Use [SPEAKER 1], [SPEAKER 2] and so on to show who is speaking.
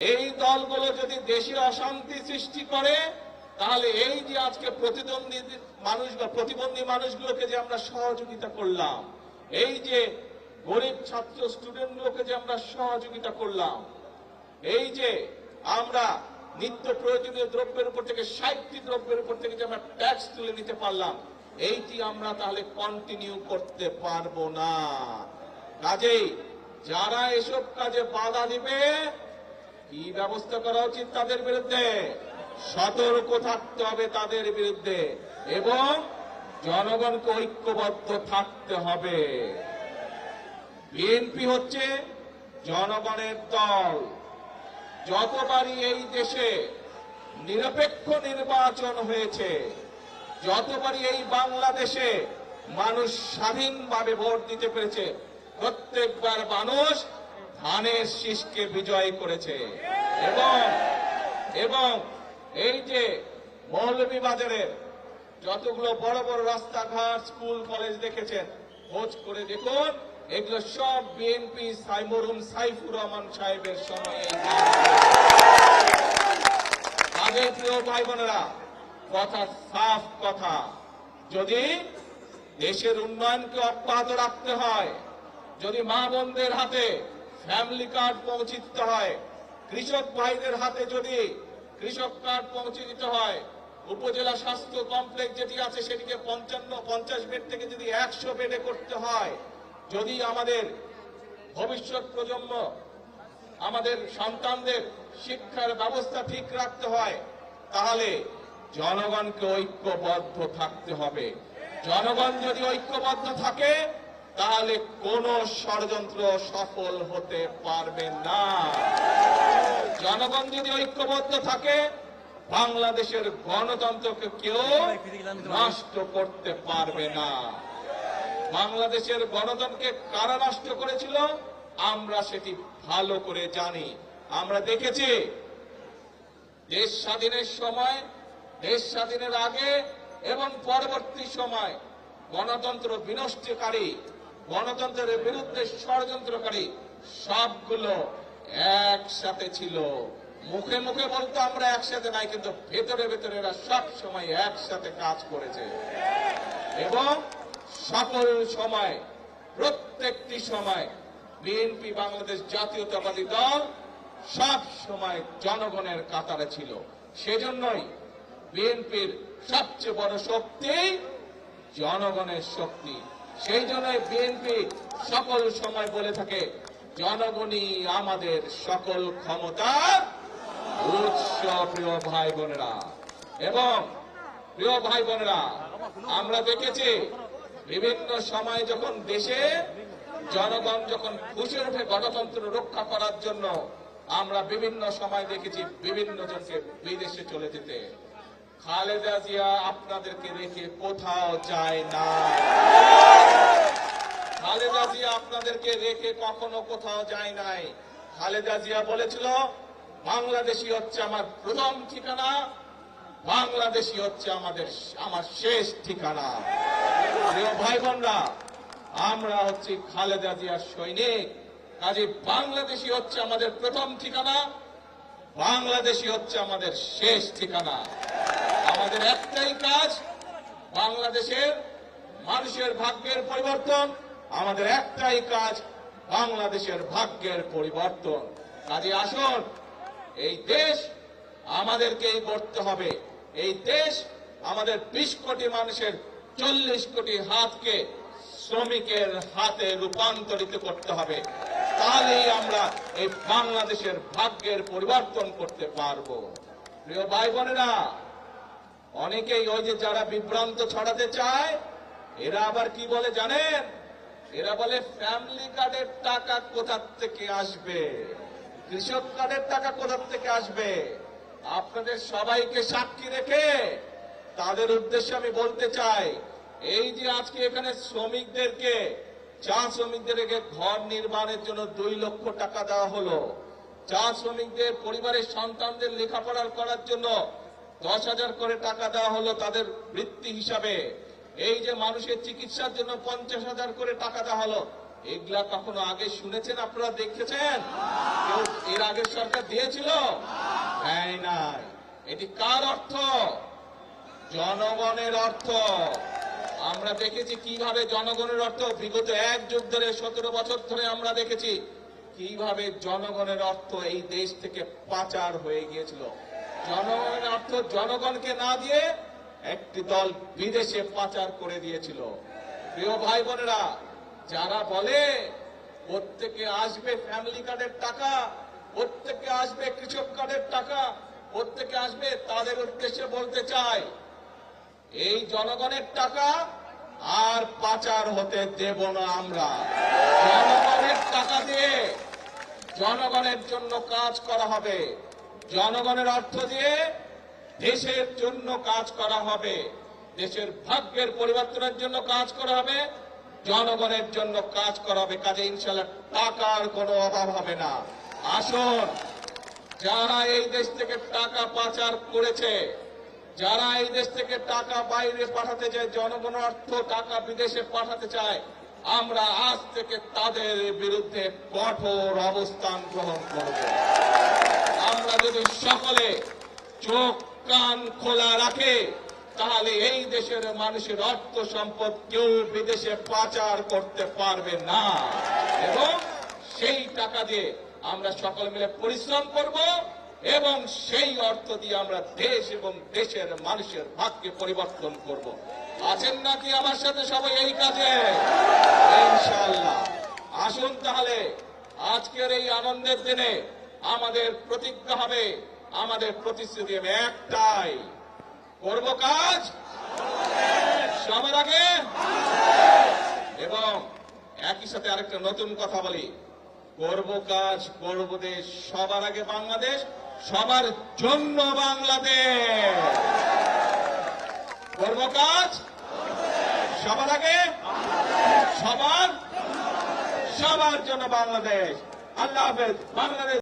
[SPEAKER 1] এই দলগুলো যদি দেশে অশান্তি সৃষ্টি করে তাহলে এই যে আজকে প্রতিবন্ধী মানুষগুলোকে যে আমরা সহযোগিতা করলাম, এই যে গরিব ছাত্র স্টুডেন্টগুলোকে যে আমরা সহযোগিতা করলাম, এই যে আমরা নিত্য প্রয়োজনীয় দ্রব্যের উপর থেকে 60টি দ্রব্যের উপর থেকে যে আমরা ট্যাক্স তুলে নিতে পারলাম, এইটি আমরা তাহলে কন্টিনিউ করতে পারবো না। কাজেই যারা এসব কাজে বাধা দিবে কি ব্যবস্থা করা উচিত তাদের বিরুদ্ধে? সতর্ক থাকতে হবে তাদের বিরুদ্ধে এবং জনগণকে ঐক্যবদ্ধ থাকতে হবে। বিএনপি হচ্ছে জনগণের দল। যতবারই এই দেশে নিরপেক্ষ নির্বাচন হয়েছে, যতবারই এই বাংলাদেশে মানুষ স্বাধীনভাবে ভোট দিতে পেরেছে, প্রত্যেকবার মানুষ ধানের শীষকে বিজয় করেছে। এবং এই যে মৌলভীবাজারের যতগুলো বড় বড় রাস্তাঘাট, স্কুল, কলেজ দেখেছেন, খোঁজ করে দেখুন, এগুলো সব বিএনপি মরহুম সাইফুর রহমান সাহেবের সময়ে। আগে প্রিয় ভাই বোনেরা, কথা সাফ কথা, যদি দেশের উন্নয়নকে অব্যাহত রাখতে হয়, যদি মা বোনদের হাতে ফ্যামিলি কার্ড পৌঁছে দিতে হয়, কৃষক ভাইদের হাতে যদি কৃষক কার্ড পৌঁছে দিতে হয়, উপজেলা স্বাস্থ্য কমপ্লেক্স যেটি আছে সেটিকে 50 বেড থেকে যদি 100 বেডে করতে হয়, যদি আমাদের ভবিষ্যৎ প্রজন্ম, আমাদের সন্তানদের শিক্ষার ব্যবস্থা ঠিক রাখতে হয়, তাহলে জনগণকে ঐক্যবদ্ধ থাকতে হবে। জনগণ যদি ঐক্যবদ্ধ থাকে তাহলে কোন ষড়যন্ত্র সফল হতে পারবে না। জনগণ যদি ঐক্যবদ্ধ থাকে, বাংলাদেশের গণতন্ত্রকে কেউ নষ্ট করতে পারবে না। বাংলাদেশের গণতন্ত্রকে কারা নষ্ট করেছিল আমরা সেটি ভালো করে জানি। আমরা দেখেছি দেশ স্বাধীনের সময়, দেশ স্বাধীনের আগে এবং পরবর্তী সময় গণতন্ত্র বিনষ্টকারী, গণতন্ত্রের বিরুদ্ধে ষড়যন্ত্রকারী সবগুলো একসাথে ছিল। মুখে মুখে বলতো আমরা একসাথে নাই, কিন্তু ভেতরে ভেতরে এরা সব সময় একসাথে কাজ করেছে এবং সকল সময়, প্রত্যেকটি সময় বিএনপি বাংলাদেশ জাতীয়তাবাদী দল সব সময় জনগণের কাতারে ছিল। সেজন্যই বিএনপির সবচেয়ে বড় শক্তি জনগণের শক্তি। সেই জন্যই বিএনপি সকল সময় বলে থাকে, জনগণই আমাদের সকল ক্ষমতার উৎস। প্রিয় ভাই বোনেরা এবং প্রিয় ভাই বোনেরা, আমরা দেখেছি বিভিন্ন সময় যখন দেশে জনগণ যখন ফুঁসে ওঠে গণতন্ত্র রক্ষা করার জন্য, আমরা বিভিন্ন সময় দেখেছি বিভিন্ন জনকে বিদেশে চলে যেতে। খালেদা জিয়া আপনাদেরকে রেখে কোথাও যায় না। খালেদা জিয়া আপনাদেরকে রেখে কখনো কোথাও যায় নাই। খালেদা জিয়া বলেছিল, বাংলাদেশই হচ্ছে আমার প্রথম ঠিকানা, বাংলাদেশই হচ্ছে আমার শেষ ঠিকানা। প্রিয় ভাই বোনরা, আমরা হচ্ছে খালেদা জিয়ার সৈনিক। কাজে বাংলাদেশই হচ্ছে আমাদের প্রথম ঠিকানা, বাংলাদেশই হচ্ছে আমাদের শেষ ঠিকানা। আমাদের একটাই কাজ, বাংলাদেশের মানুষের ভাগ্যের পরিবর্তন। আমাদের একটাই কাজ, বাংলাদেশের ভাগ্যের পরিবর্তন। কাজে আসুন, এই দেশ আমাদেরকেই গড়তে হবে। এই দেশ আমাদের 20 কোটি মানুষের 40 কোটি হাতকে শ্রমিকের হাতে রূপান্তরিত করতে হবে। তাহলেই আমরা এই বাংলাদেশের ভাগ্যের পরিবর্তন করতে পারব। প্রিয় ভাই বোনেরা, অনেকেই ওই যে যারা বিভ্রান্ত ছড়াতে চায়, এরা আবার কি বলে জানেন? এরা বলে ফ্যামিলি কার্ডের টাকা কোথা থেকে আসবে, কৃষক কার্ডের টাকা কোথা থেকে আসবে। আপনাদের সবাইকে সাক্ষী রেখে তাদের উদ্দেশ্যে আমি বলতে চাই, এই যে আজকে এখানে শ্রমিকদেরকে, চা শ্রমিকদেরকে ঘর নির্মাণের জন্য 2 লক্ষ টাকা দেওয়া হলো, চা শ্রমিকদের পরিবারের সন্তানদের লেখাপড়া করার জন্য 10,000 করে টাকা দেওয়া হলো তাদের বৃত্তি হিসাবে, এই যে মানুষের চিকিৎসার জন্য 50,000 করে টাকা দেওয়া হলো, এগুলা কখনো আগে শুনেছেন? আপনারা দেখেছেন? কেউ এর আগের সরকার দিয়েছিল? দেয় নাই। এটি কার অর্থ? জনগণের অর্থ। আমরা দেখেছি কিভাবে জনগণের অর্থ বিগত এক যুগ ধরে 17 বছর ধরে আমরা দেখেছি কিভাবে জনগণের অর্থ এই দেশ থেকে পাচার হয়ে গিয়েছিল। জনগণের অর্থ জনগণকে না দিয়ে একটি দল বিদেশে পাচার করে দিয়েছিল। প্রিয় ভাই বোনেরা, যারা বলে প্রত্যেকে আসবে ফ্যামিলি কার্ডের টাকা, প্রত্যেকে আসবে কৃষক কার্ডের টাকা, প্রত্যেকে আসবে, তাদের উদ্দেশ্যে বলতে চাই এই জনগণের টাকা আর পাচার হতে দেব না আমরা। জনগণের টাকা দিয়ে জনগণের জন্য কাজ করা হবে, জনগণের অর্থ দিয়ে দেশের জন্য কাজ করা হবে, দেশের ভাগ্যের পরিবর্তনের জন্য কাজ করা হবে, জনগণের জন্য কাজ করা হবে। কাজে ইনশাআল্লাহ টাকার কোনো অভাব হবে না। আসুন, যারা এই দেশ থেকে টাকা পাচার করেছে, যারা এই দেশ থেকে টাকা বাইরে পাঠাতে চায়, জনগণের অর্থ টাকা বিদেশে পাঠাতে চায়, আমরা আজ থেকে তাদের বিরুদ্ধে কঠোর অবস্থান গ্রহণ করব। আমরা যদি সকলে চোখ কান খোলা রাখে, তাহলে এই দেশের মানুষের অর্থ সম্পদ কেউ বিদেশে পাচার করতে পারবে না, এবং সেই টাকা দিয়ে আমরা সকলে মিলে পরিশ্রম করব এবং সেই অর্থ দিয়ে আমরা দেশ এবং দেশের মানুষের ভাগ্যে পরিবর্তন করব। আছেন নাকি আমার সাথে সবাই এই কাজে? ইনশাআল্লাহ। আসুন তাহলে আজকের এই আনন্দের দিনে আমাদের প্রতিজ্ঞা হবে, আমাদের প্রতিশ্রুতি হবে একটাই, করব কাজ সবার আগে। এবং একই সাথে আরেকটা নতুন কথা বলি, করব কাজ, করব দেশ, সবার আগে বাংলাদেশ, সবার জন্য বাংলাদেশ। করব কাজ সবার আগে, সবার জন্য বাংলাদেশ। আল্লাহ হাফেজ। বাংলাদেশ।